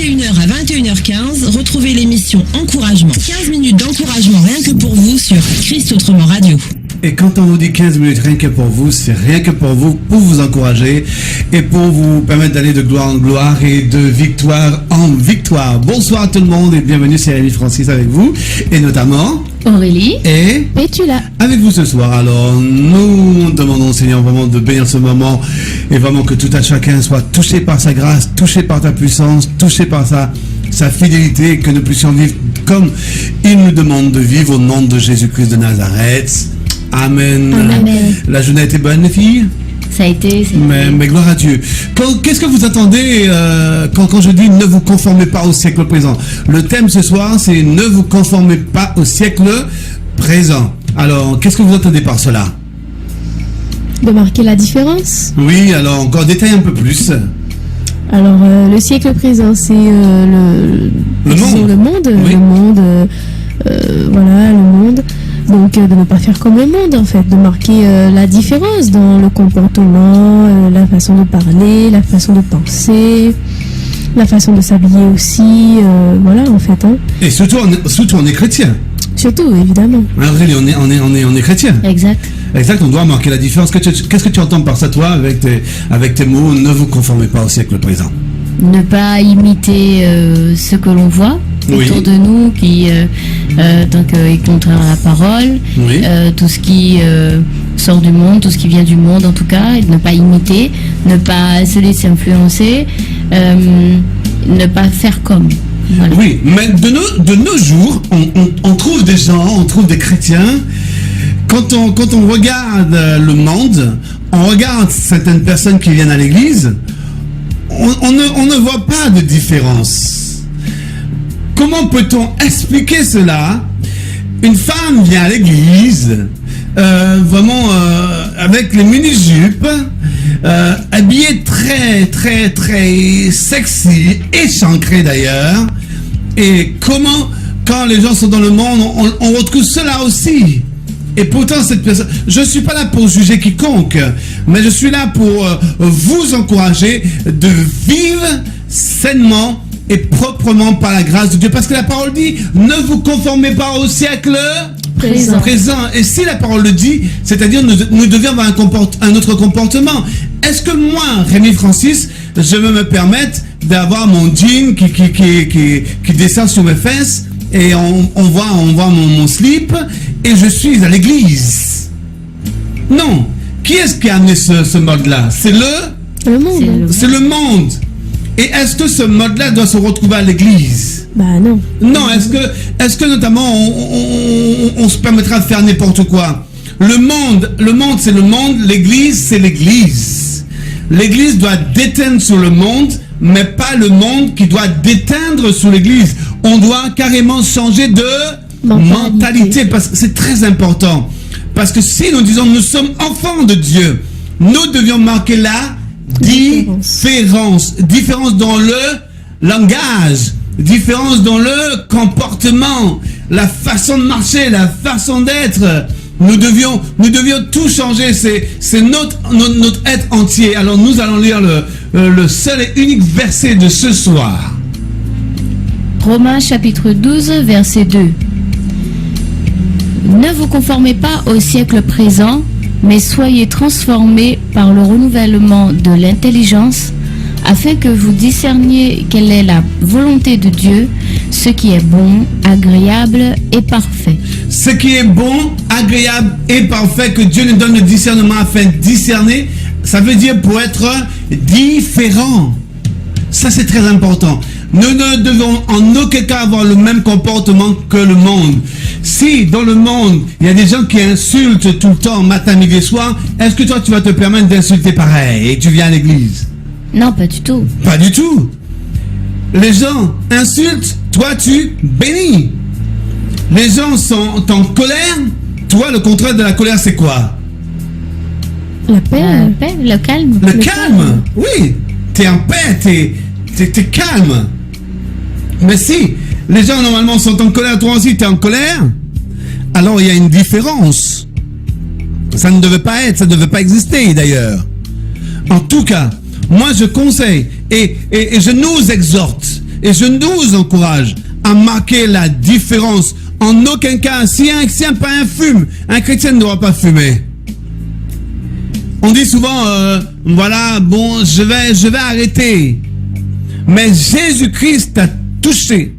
21h à 21h15, retrouvez l'émission Encouragement. 15 minutes d'encouragement rien que pour vous sur Christ Autrement Radio. Et quand on vous dit 15 minutes rien que pour vous, c'est rien que pour vous encourager et pour vous permettre d'aller de gloire en gloire et de victoire en victoire. Bonsoir à tout le monde et bienvenue, c'est Rémi Francis avec vous et notamment Aurélie et Pétula avec vous ce soir. Alors nous demandons au Seigneur vraiment de bénir ce moment et vraiment que tout à chacun soit touché par sa grâce, touché par ta puissance, touché par sa fidélité, que nous puissions vivre comme il nous demande de vivre au nom de Jésus-Christ de Nazareth. Amen. Amen. La journée a été bonne, les filles? Ça a été. Mais gloire à Dieu. Qu'est-ce que vous attendez quand je dis ne vous conformez pas au siècle présent? Le thème ce soir, c'est ne vous conformez pas au siècle présent. Alors, qu'est-ce que vous entendez par cela? De marquer la différence. Oui, alors encore détaille un peu plus. Alors, le siècle présent, c'est le monde. Le monde, oui. Le monde, voilà, le monde. Donc, de ne pas faire comme le monde, en fait, de marquer la différence dans le comportement, la façon de parler, la façon de penser, la façon de s'habiller aussi, voilà, en fait. Hein. Et surtout, on est chrétien. Surtout, évidemment. Aurélie, on est chrétien. Exact. Exact, on doit marquer la différence. Qu'est-ce que tu entends par ça, toi, avec tes mots, ne vous conformez pas au siècle présent? Ne pas imiter ce que l'on voit autour de nous qui est contraire à la parole, Oui. tout ce qui sort du monde, tout ce qui vient du monde en tout cas, et de ne pas imiter, ne pas se laisser influencer, ne pas faire comme. Voilà. Oui, mais de nos jours, on trouve des gens, on trouve des chrétiens. Quand on regarde le monde, on regarde certaines personnes qui viennent à l'église, on ne voit pas de différence. Comment peut-on expliquer cela? Une femme vient à l'église, vraiment avec les mini-jupes, habillée très très très sexy, échancrée d'ailleurs. Et comment, quand les gens sont dans le monde, on retrouve cela aussi. Et pourtant, cette personne, je ne suis pas là pour juger quiconque, mais je suis là pour vous encourager de vivre sainement et proprement par la grâce de Dieu. Parce que la parole dit, ne vous conformez pas au siècle présent. Et si la parole le dit, c'est-à-dire nous devions avoir un autre comportement. Est-ce que moi, Rémi Francis, je veux me permettre d'avoir mon jean qui descend sur mes fesses et on voit mon slip et je suis à l'église? Non. Qui est-ce qui a amené ce mode-là? C'est le monde. C'est le monde. Et est-ce que ce mode-là doit se retrouver à l'église? Bah non. Non, est-ce que notamment on se permettra de faire n'importe quoi? Le monde c'est le monde, l'église c'est l'église. L'église doit déteindre sur le monde, mais pas le monde qui doit déteindre sur l'église. On doit carrément changer de mentalité, parce que c'est très important. Parce que si nous disons nous sommes enfants de Dieu, nous devions marquer la différence dans le langage, différence dans le comportement, la façon de marcher, la façon d'être. Nous devions tout changer. C'est notre être entier. Alors nous allons lire le seul et unique verset de ce soir. Romains chapitre 12, verset 2. Ne vous conformez pas au siècle présent, mais soyez transformés par le renouvellement de l'intelligence, afin que vous discerniez quelle est la volonté de Dieu, ce qui est bon, agréable et parfait. Ce qui est bon, agréable et parfait, que Dieu nous donne le discernement afin de discerner, ça veut dire pour être différent. Ça, c'est très important. Nous ne devons en aucun cas avoir le même comportement que le monde. Si dans le monde, il y a des gens qui insultent tout le temps, matin, midi et soir, est-ce que toi, tu vas te permettre d'insulter pareil et tu viens à l'église? Non, pas du tout. Pas du tout. Les gens insultent, toi, tu bénis. Les gens sont en colère, toi, le contraire de la colère, c'est quoi? La paix. Le calme. Le calme, oui. T'es en paix, t'es calme. Mais si les gens normalement sont en colère, toi aussi t'es en colère, alors il y a une différence. Ça ne devait pas être, ça ne devait pas exister d'ailleurs. En tout cas, moi je conseille et je nous exhorte et je nous encourage à marquer la différence. En aucun cas, si un païen fume, un chrétien ne doit pas fumer. On dit souvent, voilà, bon, je vais arrêter. Mais Jésus-Christ t'a touché.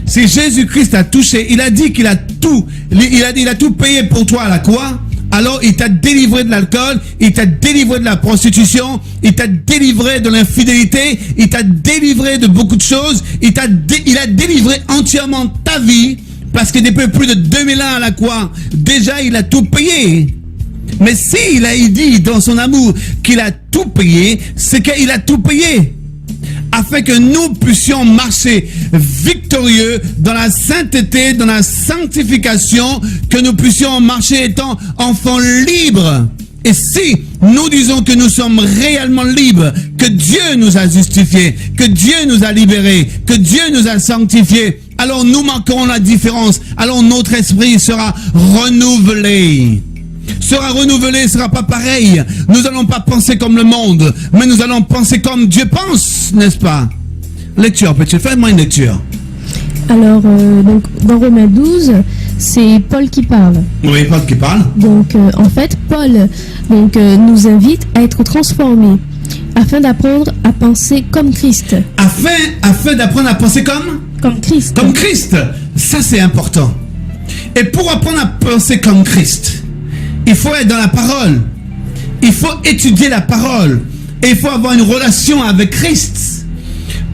Si Jésus-Christ t'a touché, il a dit qu'il a tout, il a tout payé pour toi à la croix. Alors il t'a délivré de l'alcool, il t'a délivré de la prostitution, il t'a délivré de l'infidélité, il t'a délivré de beaucoup de choses, il a délivré entièrement ta vie, parce que depuis plus de 2000 ans à la croix, déjà il a tout payé. Mais si il dit dans son amour qu'il a tout payé, c'est qu'il a tout payé. Afin que nous puissions marcher victorieux dans la sainteté, dans la sanctification, que nous puissions marcher étant enfants libres. Et si nous disons que nous sommes réellement libres, que Dieu nous a justifiés, que Dieu nous a libérés, que Dieu nous a sanctifiés, alors nous marquerons la différence. Alors notre esprit sera renouvelé. Sera pas pareil. Nous allons pas penser comme le monde, mais nous allons penser comme Dieu pense, n'est-ce pas? Lecture, petit, fais-moi une lecture. Alors, donc, dans Romains 12, c'est Paul qui parle. Oui, Paul qui parle. Donc, en fait, Paul nous invite à être transformés afin d'apprendre à penser comme Christ. Afin d'apprendre à penser comme Christ. Comme Christ. Ça, c'est important. Et pour apprendre à penser comme Christ, il faut être dans la parole. Il faut étudier la parole. Et il faut avoir une relation avec Christ.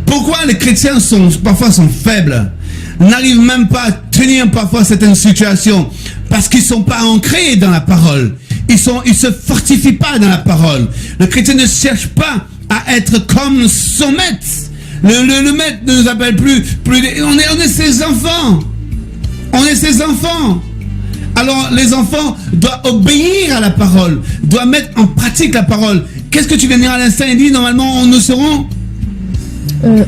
Pourquoi les chrétiens parfois sont faibles, n'arrivent même pas à tenir parfois certaines situations? Parce qu'ils ne sont pas ancrés dans la parole. Ils se fortifient pas dans la parole. Le chrétien ne cherche pas à être comme son maître. Le maître ne nous appelle plus on est ses enfants. On est ses enfants. Alors, les enfants doivent obéir à la parole, doivent mettre en pratique la parole. Qu'est-ce que tu viens de dire à l'instant? Il dit, normalement, nous serons...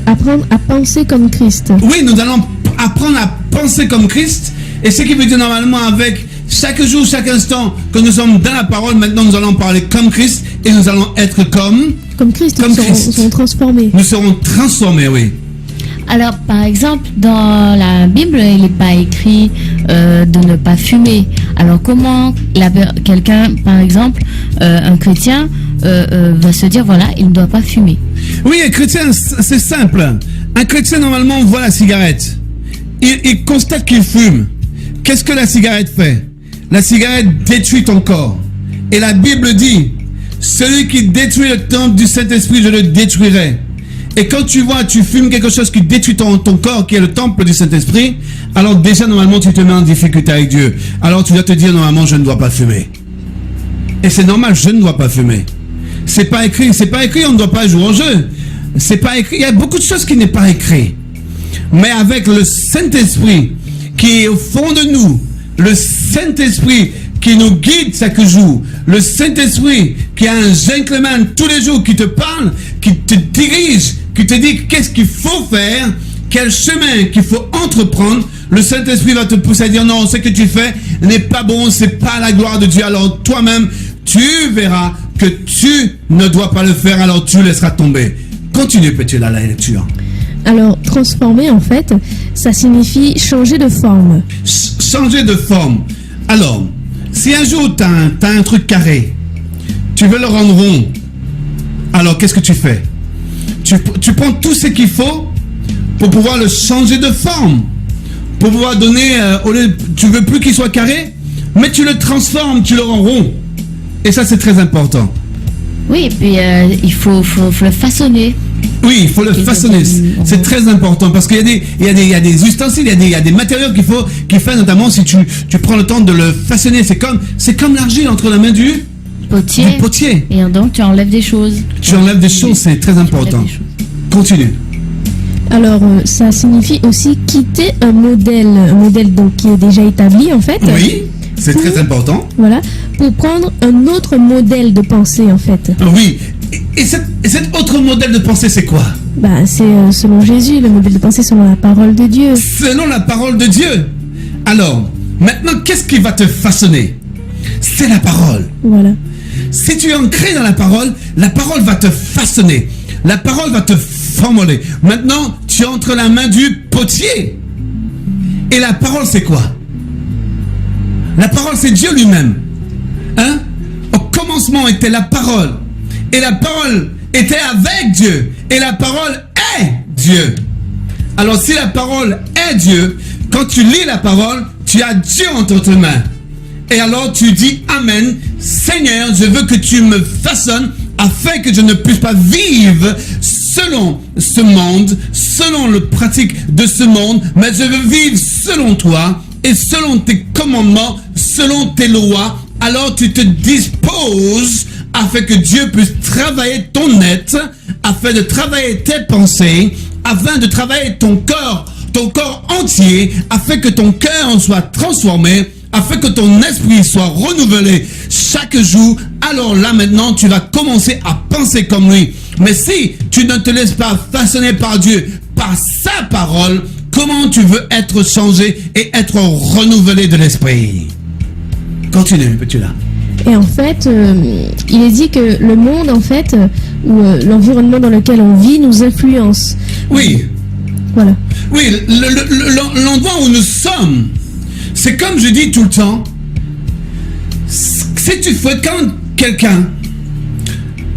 apprendre à penser comme Christ. Oui, nous allons apprendre à penser comme Christ. Et ce qui veut dire, normalement, avec chaque jour, chaque instant que nous sommes dans la parole, maintenant, nous allons parler comme Christ et nous allons être comme Christ. Nous serons transformés. Nous serons transformés, oui. Alors, par exemple, dans la Bible, il n'est pas écrit de ne pas fumer. Alors, comment quelqu'un, par exemple, un chrétien, va se dire, voilà, il ne doit pas fumer? Oui, un chrétien, c'est simple. Un chrétien, normalement, voit la cigarette. Il constate qu'il fume. Qu'est-ce que la cigarette fait? La cigarette détruit ton corps. Et la Bible dit, celui qui détruit le temple du Saint-Esprit, je le détruirai. Et quand tu fumes quelque chose qui détruit ton corps, qui est le temple du Saint-Esprit, alors déjà, normalement, tu te mets en difficulté avec Dieu. Alors tu dois te dire, normalement, je ne dois pas fumer. Et c'est normal, je ne dois pas fumer. C'est pas écrit, on ne doit pas jouer au jeu. C'est pas écrit, il y a beaucoup de choses qui n'est pas écrit. Mais avec le Saint-Esprit qui est au fond de nous, le Saint-Esprit qui nous guide chaque jour, le Saint-Esprit qui a un gentleman tous les jours qui te parle, qui te dirige, qui te dit qu'est-ce qu'il faut faire, quel chemin qu'il faut entreprendre, le Saint-Esprit va te pousser à dire non, ce que tu fais n'est pas bon, c'est pas la gloire de Dieu. Alors toi-même, tu verras que tu ne dois pas le faire, alors tu laisseras tomber. Continue, petit, là, la lecture. Alors, transformer, en fait, ça signifie changer de forme. Changer de forme. Alors, si un jour tu as un truc carré, tu veux le rendre rond, alors qu'est-ce que tu fais? Tu prends tout ce qu'il faut pour pouvoir le changer de forme, pour pouvoir donner, tu veux plus qu'il soit carré, mais tu le transformes, tu le rends rond. Et ça, c'est très important. Oui, et puis il faut le façonner. Oui, il faut le façonner. C'est très important parce qu'il y a des ustensiles, il y a des matériaux qu'il fait, notamment si tu prends le temps de le façonner. C'est comme l'argile entre la main du potier. Et donc tu enlèves des choses. Tu enlèves des choses, c'est très important. Continue. Alors, ça signifie aussi quitter un modèle donc qui est déjà établi en fait. Oui, c'est très important. Voilà, pour prendre un autre modèle de pensée en fait. Oui. Et cet autre modèle de pensée, c'est quoi? C'est selon Jésus, le modèle de pensée selon la parole de Dieu. Selon la parole de Dieu. Alors, maintenant, qu'est-ce qui va te façonner? C'est la parole. Voilà. Si tu es ancré dans la parole va te façonner. La parole va te formuler. Maintenant, tu es entre la main du potier. Et la parole, c'est quoi? La parole, c'est Dieu lui-même. Hein? Au commencement était la parole. Et la parole était avec Dieu. Et la parole est Dieu. Alors si la parole est Dieu, quand tu lis la parole, tu as Dieu entre tes mains. Et alors tu dis Amen. Seigneur, je veux que tu me façonnes afin que je ne puisse pas vivre selon ce monde, selon le pratique de ce monde, mais je veux vivre selon toi et selon tes commandements, selon tes lois. Alors tu te disposes afin que Dieu puisse travailler ton être, afin de travailler tes pensées, afin de travailler ton corps entier, afin que ton cœur soit transformé, afin que ton esprit soit renouvelé chaque jour. Alors là maintenant tu vas commencer à penser comme lui. Mais si tu ne te laisses pas façonner par Dieu, par sa parole, comment tu veux être changé et être renouvelé de l'esprit? Continue, peux-tu là? Et en fait, il est dit que le monde, en fait, ou l'environnement dans lequel on vit nous influence. Oui. Voilà. Oui, l'endroit où nous sommes, c'est comme je dis tout le temps, si tu fréquentes quelqu'un,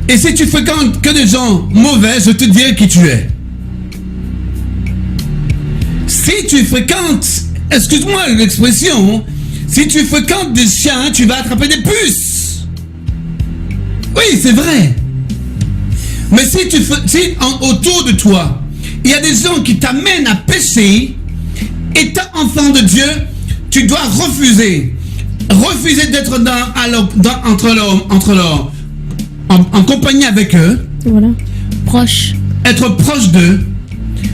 et si tu fréquentes que des gens mauvais, je te dirai qui tu es. Si tu fréquentes, excuse-moi l'expression, si tu fréquentes des chiens, tu vas attraper des puces. Oui, c'est vrai. Mais si autour de toi, il y a des gens qui t'amènent à pécher, étant enfant de Dieu, tu dois refuser d'être en compagnie avec eux. Voilà. Proche. Être proche d'eux.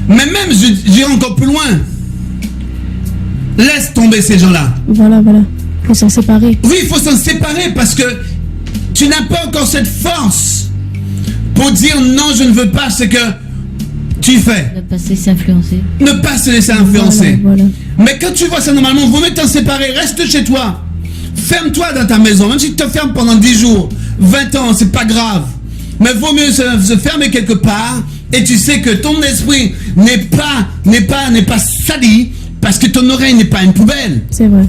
Mais même, j'irai encore plus loin. Laisse tomber ces gens-là. Voilà. Il faut s'en séparer. Oui, il faut s'en séparer parce que tu n'as pas encore cette force pour dire non, je ne veux pas ce que tu fais. Ne pas se laisser influencer. Ne pas se laisser influencer. Voilà. Mais quand tu vois ça normalement, vaut mieux t'en séparer. Reste chez toi. Ferme-toi dans ta maison. Même si tu te fermes pendant 10 jours, 20 ans, c'est pas grave. Mais vaut mieux se fermer quelque part. Et tu sais que ton esprit n'est pas sali parce que ton oreille n'est pas une poubelle. C'est vrai.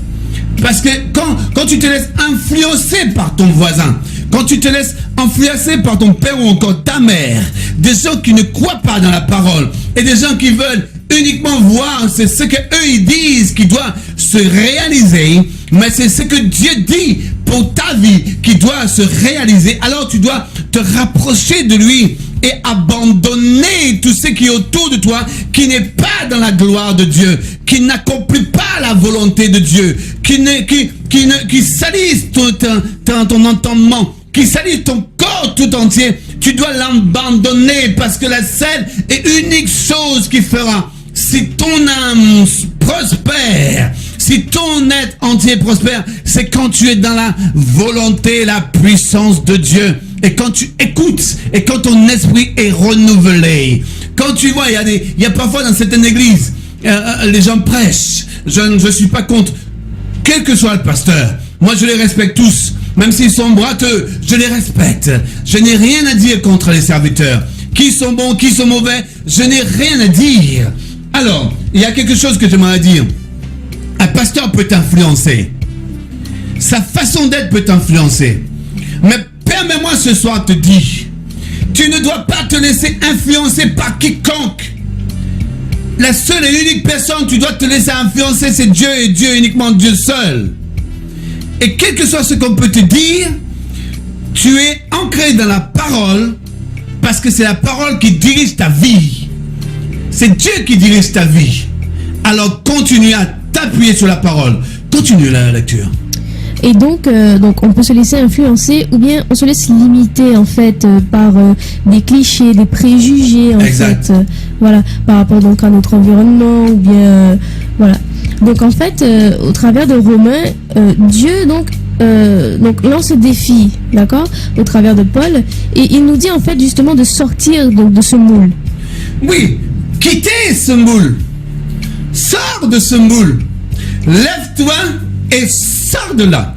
Parce que quand tu te laisses influencer par ton voisin, quand tu te laisses influencer par ton père ou encore ta mère, des gens qui ne croient pas dans la parole et des gens qui veulent uniquement voir, c'est ce que eux ils disent qui doit se réaliser, mais c'est ce que Dieu dit pour ta vie qui doit se réaliser. Alors tu dois te rapprocher de lui et abandonner tout ce qui est autour de toi, qui n'est pas dans la gloire de Dieu, qui n'accomplit pas la volonté de Dieu, qui salisse ton entendement, qui salisse ton corps tout entier. Tu dois l'abandonner parce que la seule et unique chose qui fera, si ton âme prospère, si ton être entier prospère, c'est quand tu es dans la volonté, la puissance de Dieu. Et quand tu écoutes, et quand ton esprit est renouvelé. Quand tu vois, il y a parfois dans certaines églises, les gens prêchent. Je ne suis pas contre, quel que soit le pasteur. Moi, je les respecte tous. Même s'ils sont boiteux, je les respecte. Je n'ai rien à dire contre les serviteurs. Qui sont bons, qui sont mauvais, je n'ai rien à dire. Alors, il y a quelque chose que j'aimerais dire. Un pasteur peut t'influencer. Sa façon d'être peut t'influencer. Mais permets-moi ce soir de te dire, tu ne dois pas te laisser influencer par quiconque. La seule et unique personne que tu dois te laisser influencer, c'est Dieu et Dieu, uniquement Dieu seul. Et quel que soit ce qu'on peut te dire, tu es ancré dans la parole parce que c'est la parole qui dirige ta vie. C'est Dieu qui dirige ta vie. Alors continue à t'appuyer sur la parole. Continue la lecture. Et donc on peut se laisser influencer ou bien on se laisse limiter en fait par des clichés, des préjugés en exact. fait, voilà, par rapport donc à notre environnement ou bien voilà. Donc en fait, au travers de Romains, Dieu donc lance ce défi, d'accord, au travers de Paul, et il nous dit en fait justement de sortir donc de ce moule. Oui, quittez ce moule. Sors de ce moule. Lève-toi et sors de là.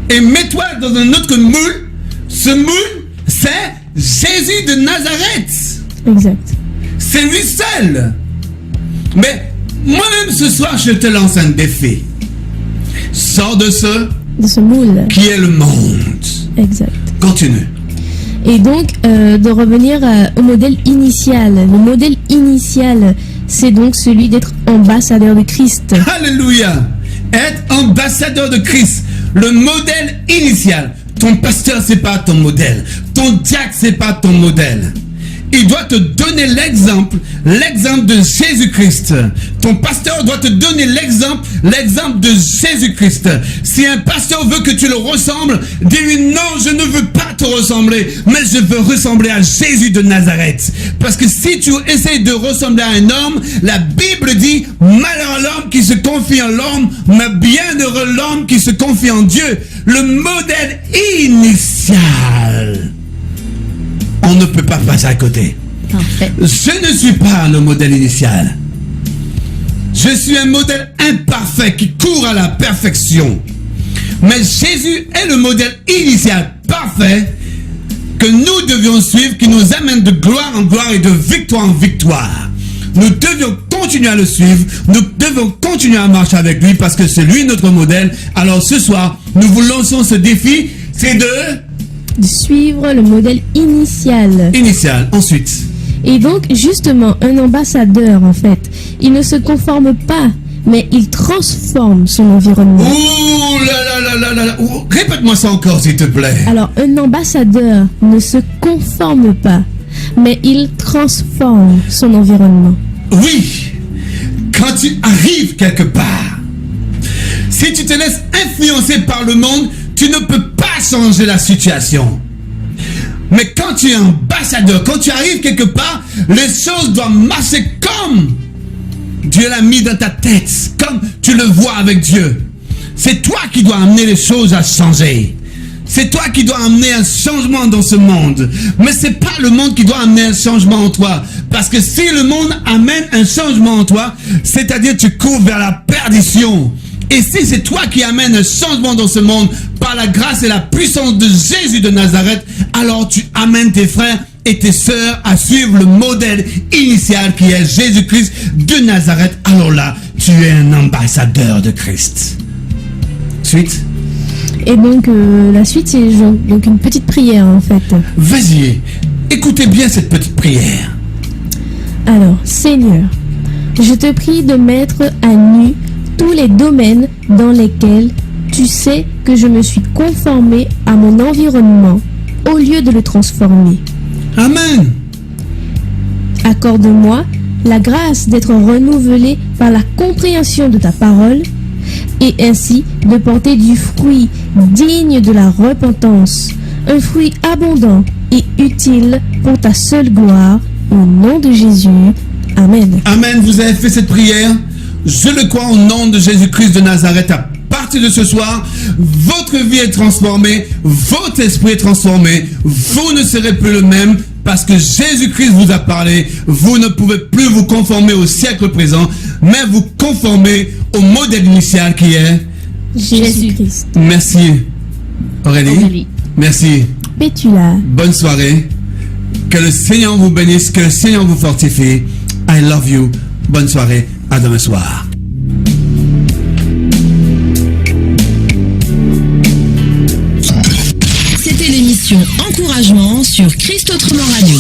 Et mets-toi dans un autre moule. Ce moule, c'est Jésus de Nazareth. Exact. C'est lui seul. Mais moi-même ce soir, je te lance un défi. Sors de ce moule. Qui est le monde. Exact. Continue. Et donc, de revenir au modèle initial. Le modèle initial, c'est donc celui d'être ambassadeur de Christ. Alléluia. Être ambassadeur de Christ. Le modèle initial. Ton pasteur, c'est pas ton modèle. Ton diacre, c'est pas ton modèle. Il doit te donner l'exemple de Jésus-Christ. Ton pasteur doit te donner l'exemple de Jésus-Christ. Si un pasteur veut que tu le ressembles, dis-lui non, je ne veux pas te ressembler, mais je veux ressembler à Jésus de Nazareth. Parce que si tu essaies de ressembler à un homme, la Bible dit, malheur à l'homme qui se confie en l'homme, mais bienheureux l'homme qui se confie en Dieu. Le modèle initial. On ne peut pas passer à côté. Parfait. Je ne suis pas le modèle initial. Je suis un modèle imparfait qui court à la perfection. Mais Jésus est le modèle initial parfait que nous devions suivre, qui nous amène de gloire en gloire et de victoire en victoire. Nous devions continuer à le suivre. Nous devons continuer à marcher avec lui parce que c'est lui notre modèle. Alors ce soir, nous vous lançons ce défi, c'est de suivre le modèle initial. Ensuite. Et donc, justement, un ambassadeur, en fait, il ne se conforme pas, mais il transforme son environnement. Ouh là là là là là. Répète-moi ça encore, s'il te plaît. Alors, un ambassadeur ne se conforme pas, mais il transforme son environnement. Oui. Quand tu arrives quelque part, si tu te laisses influencer par le monde, tu ne peux pas changer la situation. Mais quand tu es ambassadeur, quand tu arrives quelque part, les choses doivent marcher comme Dieu l'a mis dans ta tête, comme tu le vois avec Dieu. C'est toi qui dois amener les choses à changer. C'est toi qui dois amener un changement dans ce monde. Mais c'est pas le monde qui doit amener un changement en toi. Parce que si le monde amène un changement en toi, c'est-à-dire tu cours vers la perdition. Et si c'est toi qui amènes un changement dans ce monde par la grâce et la puissance de Jésus de Nazareth, alors tu amènes tes frères et tes sœurs à suivre le modèle initial qui est Jésus-Christ de Nazareth. Alors là, tu es un ambassadeur de Christ. Suite. Et donc, la suite, c'est donc une petite prière, en fait. Vas-y, écoutez bien cette petite prière. Alors, Seigneur, je te prie de mettre à nu tous les domaines dans lesquels tu sais que je me suis conformé à mon environnement au lieu de le transformer. Amen. Accorde-moi la grâce d'être renouvelé par la compréhension de ta parole et ainsi de porter du fruit digne de la repentance, un fruit abondant et utile pour ta seule gloire, au nom de Jésus. Amen. Amen, vous avez fait cette prière. Je le crois au nom de Jésus-Christ de Nazareth. À partir de ce soir, votre vie est transformée, votre esprit est transformé, vous ne serez plus le même parce que Jésus-Christ vous a parlé. Vous ne pouvez plus vous conformer au siècle présent, mais vous conformer au modèle initial qui est Jésus-Christ. Merci Aurélie. Merci. Pétula. Bonne soirée. Que le Seigneur vous bénisse, que le Seigneur vous fortifie. I love you. Bonne soirée. À demain soir. C'était l'émission Encouragement sur Christ Autrement Radio.